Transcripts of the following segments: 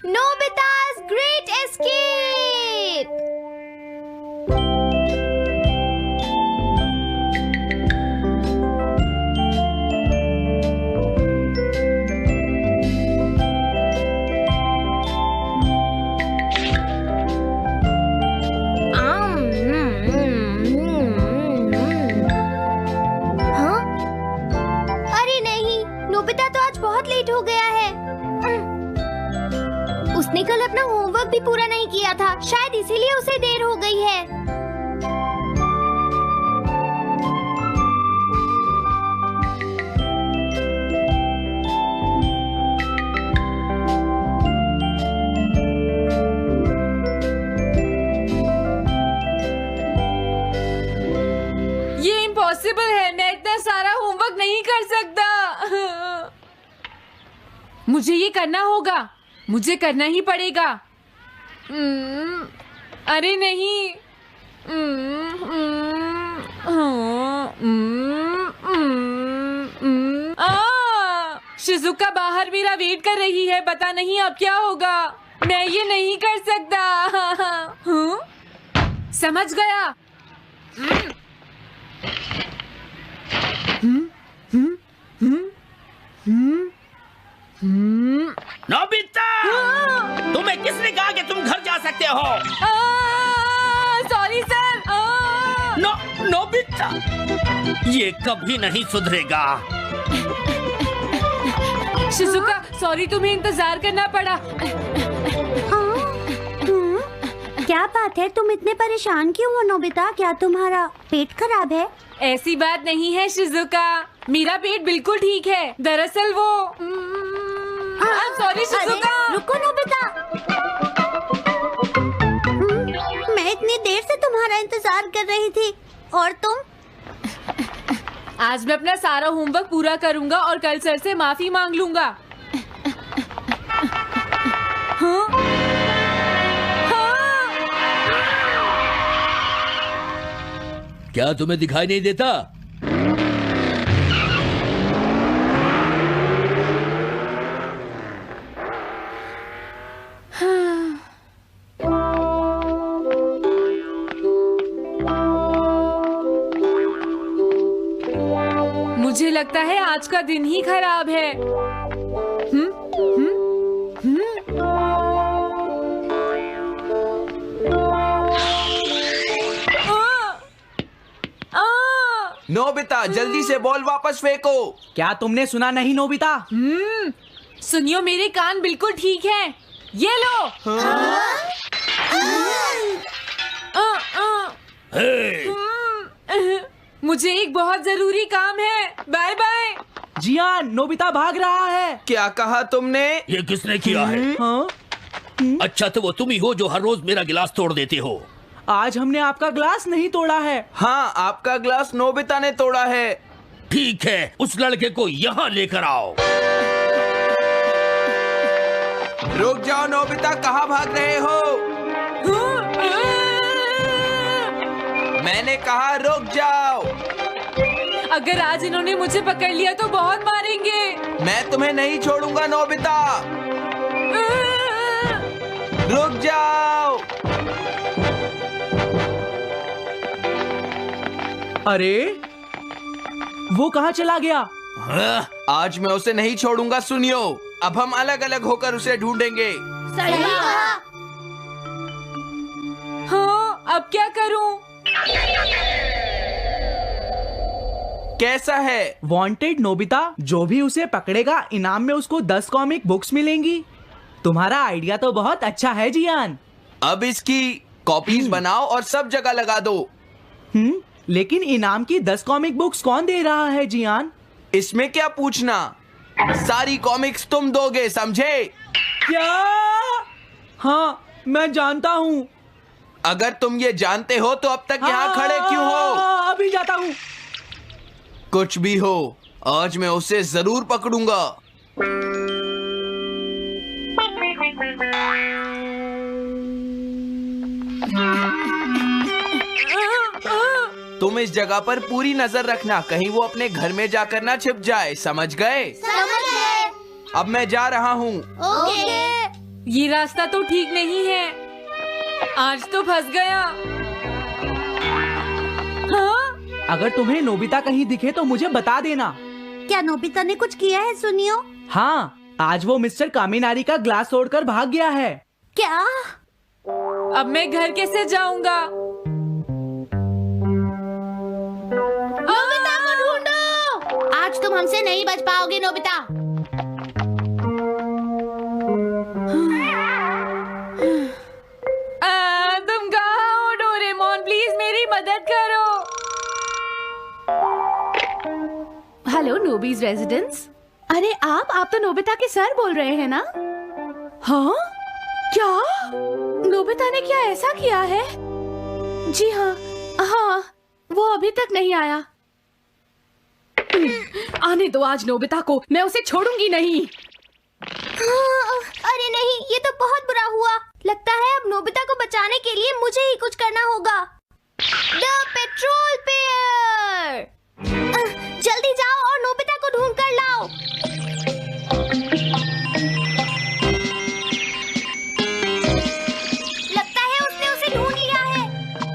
Nobita's Great Escape! हाँ? अरे नहीं, नोबिता तो आज बहुत लेट हो गया है। उसने कल अपना होमवर्क भी पूरा नहीं किया था, शायद इसीलिए उसे देर हो गई है। ये इम्पॉसिबल है, मैं इतना सारा होमवर्क नहीं कर सकता। मुझे ये करना होगा, मुझे करना ही पड़ेगा। अरे नहीं। शिजुका बाहर मेरा वेट कर रही है, पता नहीं अब क्या होगा। मैं ये नहीं कर सकता। समझ गया। नोबिता, तुम्हें किसने कहा कि तुम घर जा सकते हो? Sorry sir. नोबिता, ये कभी नहीं सुधरेगा। शिजुका, सॉरी, तुम्हें इंतजार करना पड़ा। क्या बात है, तुम इतने परेशान क्यों हो नोबिता? क्या तुम्हारा पेट खराब है? ऐसी बात नहीं है शिजुका, मेरा पेट बिल्कुल ठीक है। दरअसल वो सॉरी शिजुका। रुको नोबिता, मैं इतनी देर से तुम्हारा इंतजार कर रही थी और तुम? आज मैं अपना सारा होमवर्क पूरा करूंगा और कल सर से माफी मांग लूंगा। हाँ? हाँ? क्या तुम्हें दिखाई नहीं देता? मुझे लगता है आज का दिन ही खराब है। नोबिता, जल्दी से बॉल वापस फेंको। क्या तुमने सुना नहीं नोबिता? सुनियो, मेरे कान बिल्कुल ठीक हैं। ये लो। मुझे एक बहुत जरूरी काम है। Bye bye. जियान, नोबिता भाग रहा है। क्या कहा तुमने? ये किसने किया है? हाँ? अच्छा, तो वो तुम ही हो जो हर रोज मेरा गिलास तोड़ देते हो। आज हमने आपका ग्लास नहीं तोड़ा है। हाँ, आपका ग्लास नोबिता ने तोड़ा है। ठीक है, उस लड़के को यहाँ लेकर आओ। रुक जाओ नोबिता, कहाँ भाग रहे हो? मैंने कहा रुक जाओ। अगर आज इन्होंने मुझे पकड़ लिया तो बहुत मारेंगे। मैं तुम्हें नहीं छोड़ूंगा नोबिता। रुक जाओ। अरे वो कहाँ चला गया? आज मैं उसे नहीं छोड़ूंगा। सुनियो, अब हम अलग अलग होकर उसे ढूंढेंगे। सही कहा। हाँ, अब क्या करूं? कैसा है? वांटेड नोबिता, जो भी उसे पकड़ेगा इनाम में उसको 10 कॉमिक बुक्स मिलेंगी। तुम्हारा आइडिया तो बहुत अच्छा है जियान। अब इसकी कॉपीज बनाओ और सब जगह लगा दो। लेकिन इनाम की 10 कॉमिक बुक्स कौन दे रहा है जियान? इसमें क्या पूछना, सारी कॉमिक्स तुम दोगे, समझे? क्या? हाँ, मैं जानता हूँ। अगर तुम ये जानते हो तो अब तक यहाँ खड़े क्यों हो? अभी जाता हूँ। कुछ भी हो, आज मैं उसे जरूर पकड़ूंगा। तुम इस जगह पर पूरी नजर रखना, कहीं वो अपने घर में जाकर ना छिप जाए, समझ गए? समझ गए। अब मैं जा रहा हूँ। ओके। ये रास्ता तो ठीक नहीं है। आज तो फंस गया। हाँ? अगर तुम्हें नोबिता कहीं दिखे तो मुझे बता देना। क्या नोबिता ने कुछ किया है सुनियो? हाँ, आज वो मिस्टर कामिनारी का ग्लास तोड़कर भाग गया है। क्या? अब मैं घर कैसे जाऊंगा? नोबिता को ढूंढो। आज तुम हमसे नहीं बच पाओगे नोबिता। तुम कहाँ हो डोरेमोन? प्लीज मेरी मदद करो। हेलो नोबीज रेजिडेंस। अरे आप तो नोबिता के सर बोल रहे हैं ना? हाँ? क्या? नोबिता ने क्या ऐसा किया है? जी हाँ, हाँ, वो अभी तक नहीं आया। आने दो आज नोबिता को, मैं उसे छोड़ूंगी नहीं। अरे नहीं, ये तो बहुत बुरा हुआ। लगता है अब नोबिता को बचाने के लिए मुझे ही कुछ करना होगा। द पेट्रोल पेयर, जल्दी जाओ और नोबिता को ढूंढ कर लाओ। लगता है उसने उसे ढूंढ लिया है।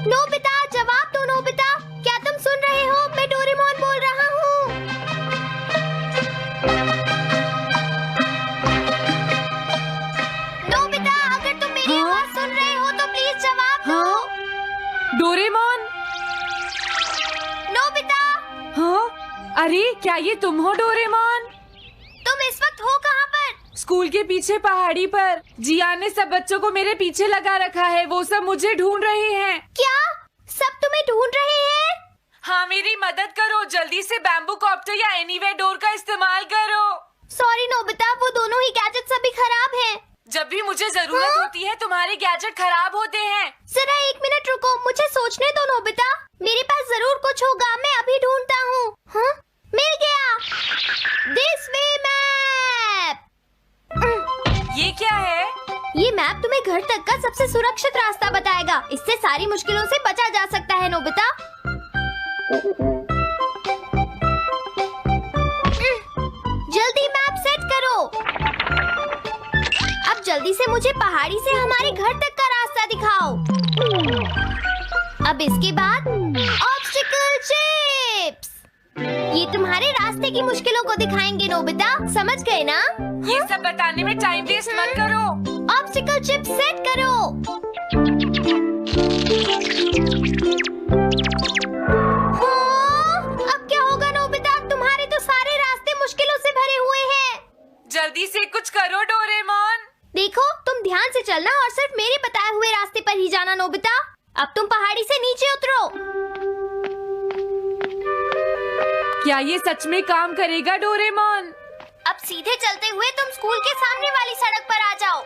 नोबिता, जवाब दो नोबिता। क्या तुम सुन रहे हो? मैं डोरेमोन बोल रहा हूँ। नोबिता, अगर तुम मेरी आवाज सुन रहे हो तो प्लीज जवाब दो। डोरेमोन? नोबिता, हाँ? अरे क्या ये तुम हो डोरेमोन? तुम इस वक्त हो कहाँ पर? स्कूल के पीछे पहाड़ी पर। जियान ने सब बच्चों को मेरे पीछे लगा रखा है। वो सब मुझे ढूंढ रहे हैं। क्या? सब तुम्हें ढूंढ रहे हैं? हाँ, मेरी मदद करो। जल्दी से बैम्बू कॉप्टर या एनीवेयर डोर का इस्तेमाल करो। सॉरी नोबिता, वो दोनों ही गैजेट्स अभी खराब हैं। जब भी मुझे जरूरत हाँ? होती है तुम्हारे गैजेट खराब होते हैं। जरा 1 मिनट रुको, मुझे सोचने दो नोबिता। मेरे पास जरूर कुछ होगा, मैं अभी ढूंढता हूँ। हाँ? मिल गया। This way map. ये क्या है? ये मैप तुम्हें घर तक का सबसे सुरक्षित रास्ता बताएगा। इससे सारी मुश्किलों से बचा जा सकता है नोबिता। जल्दी मैप सेट करो। अब जल्दी से मुझे पहाड़ी से हमारे घर तक का रास्ता दिखाओ। अब इसके बाद ऑब्स्टिकल चिप्स। ये तुम्हारे रास्ते की मुश्किलों को दिखाएंगे नोबिता, समझ गए ना? ये सब बताने में टाइम वेस्ट मत करो। ऑब्स्टिकल चिप्स सेट करो। हाँ, अब क्या होगा नोबिता? तुम्हारे तो सारे रास्ते मुश्किलों से भरे हुए हैं। जल्दी से कुछ करो डोरेमोन। देखो, तुम ध्यान से चलना और सिर्फ मेरे बताए हुए रास्ते पर ही जाना नोबिता। अब तुम पहाड़ी से नीचे उतरो। क्या ये सच में काम करेगा डोरेमोन? अब सीधे चलते हुए तुम स्कूल के सामने वाली सड़क पर आ जाओ।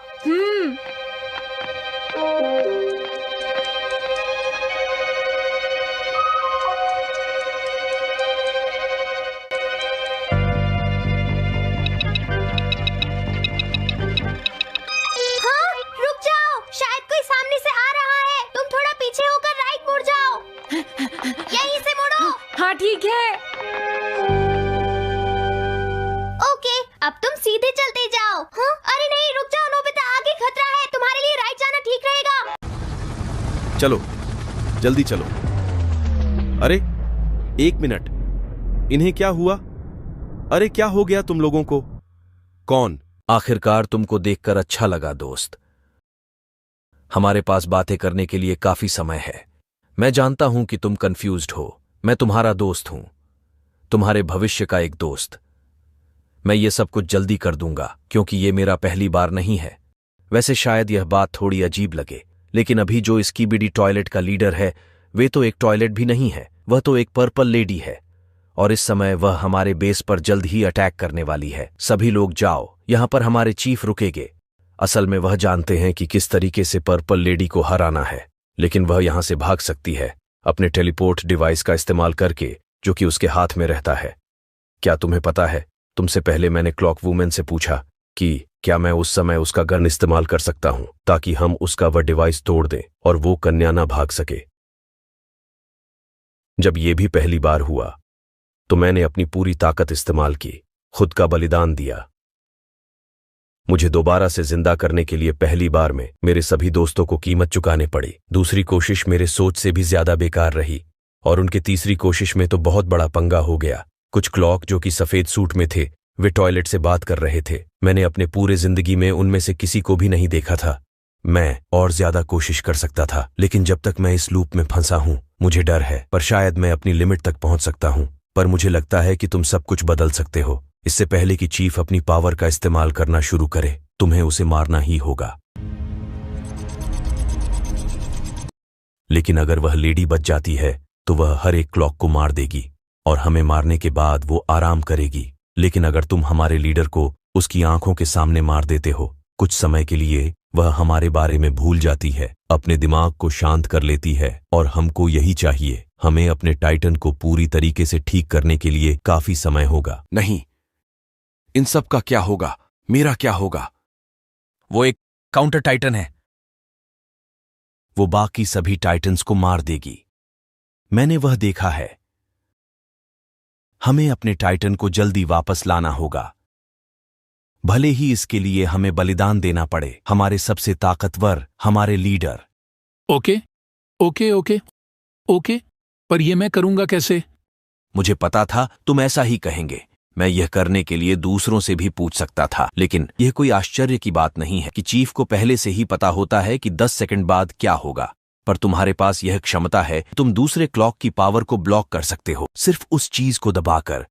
हाँ, रुक जाओ, शायद कोई सामने से आ रहा है। तुम थोड़ा पीछे होकर राइट मुड़ जाओ। यहीं से मुड़ो। हाँ ठीक है। ओके, अब तुम सीधे चलते जाओ। हाँ? अरे नहीं, रुक जाओ नोबिता, आगे खतरा है। तुम्हारे लिए राइट जाना ठीक रहेगा। चलो, जल्दी चलो। अरे 1 मिनट, इन्हें क्या हुआ? अरे क्या हो गया तुम लोगों को? कौन? आखिरकार तुमको देखकर अच्छा लगा दोस्त। हमारे पास बातें करने के लिए काफी समय है। मैं जानता हूं कि तुम कंफ्यूज्ड हो। मैं तुम्हारा दोस्त हूं, तुम्हारे भविष्य का एक दोस्त। मैं ये सब कुछ जल्दी कर दूंगा क्योंकि ये मेरा पहली बार नहीं है। वैसे शायद यह बात थोड़ी अजीब लगे, लेकिन अभी जो इस कीबिडी टॉयलेट का लीडर है वे तो एक टॉयलेट भी नहीं है, वह तो एक पर्पल लेडी है। और इस समय वह हमारे बेस पर जल्द ही अटैक करने वाली है। सभी लोग जाओ, यहां पर हमारे चीफ रुकेंगे। असल में वह जानते हैं कि किस तरीके से पर्पल लेडी को हराना है, लेकिन वह यहां से भाग सकती है अपने टेलीपोर्ट डिवाइस का इस्तेमाल करके, जो कि उसके हाथ में रहता है। क्या तुम्हें पता है, तुमसे पहले मैंने क्लॉक वुमेन से पूछा कि क्या मैं उस समय उसका गन इस्तेमाल कर सकता हूं ताकि हम उसका वह डिवाइस तोड़ दें और वो कन्या ना भाग सके। जब ये भी पहली बार हुआ तो मैंने अपनी पूरी ताकत इस्तेमाल की, खुद का बलिदान दिया। मुझे दोबारा से जिंदा करने के लिए पहली बार में मेरे सभी दोस्तों को कीमत चुकाने पड़ी। दूसरी कोशिश मेरे सोच से भी ज्यादा बेकार रही और उनके तीसरी कोशिश में तो बहुत बड़ा पंगा हो गया। कुछ क्लॉक जो कि सफेद सूट में थे, वे टॉयलेट से बात कर रहे थे। मैंने अपने पूरे जिंदगी में उनमें से किसी को भी नहीं देखा था। मैं और ज्यादा कोशिश कर सकता था, लेकिन जब तक मैं इस लूप में फंसा हूं, मुझे डर है। पर शायद मैं अपनी लिमिट तक पहुंच सकता हूं। पर मुझे लगता है कि तुम सब कुछ बदल सकते हो। इससे पहले कि चीफ अपनी पावर का इस्तेमाल करना शुरू करे, तुम्हें उसे मारना ही होगा। लेकिन अगर वह लेडी बच जाती है तो वह हर एक क्लॉक को मार देगी और हमें मारने के बाद वो आराम करेगी। लेकिन अगर तुम हमारे लीडर को उसकी आंखों के सामने मार देते हो, कुछ समय के लिए वह हमारे बारे में भूल जाती है, अपने दिमाग को शांत कर लेती है और हमको यही चाहिए। हमें अपने टाइटन को पूरी तरीके से ठीक करने के लिए काफी समय होगा। नहीं, इन सब का क्या होगा? मेरा क्या होगा? वो एक काउंटर टाइटन है। वो बाकी सभी टाइटन्स को मार देगी। मैंने वह देखा है। हमें अपने टाइटन को जल्दी वापस लाना होगा, भले ही इसके लिए हमें बलिदान देना पड़े। हमारे सबसे ताकतवर, हमारे leader. Okay okay okay okay, पर यह मैं करूंगा कैसे? मुझे पता था तुम ऐसा ही कहेंगे। मैं यह करने के लिए दूसरों से भी पूछ सकता था, लेकिन यह कोई आश्चर्य की बात नहीं है कि चीफ को पहले से ही पता होता है कि 10 सेकंड बाद क्या होगा। पर तुम्हारे पास यह क्षमता है, तुम दूसरे क्लॉक की पावर को ब्लॉक कर सकते हो, सिर्फ उस चीज को दबाकर।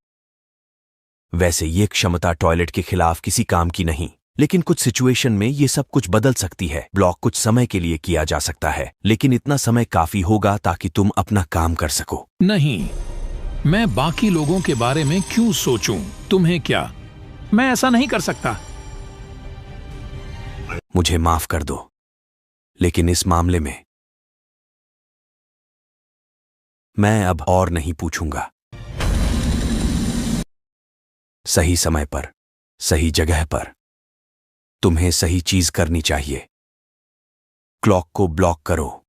वैसे ये क्षमता टॉयलेट के खिलाफ किसी काम की नहीं, लेकिन कुछ सिचुएशन में ये सब कुछ बदल सकती है। ब्लॉक कुछ समय के लिए किया जा सकता है, लेकिन इतना समय काफी होगा ताकि तुम अपना काम कर सको। नहीं, मैं बाकी लोगों के बारे में क्यों सोचूं? तुम्हें क्या? मैं ऐसा नहीं कर सकता। मुझे माफ कर दो, लेकिन इस मामले में मैं अब और नहीं पूछूंगा। सही समय पर, सही जगह पर तुम्हें सही चीज करनी चाहिए। क्लॉक को ब्लॉक करो।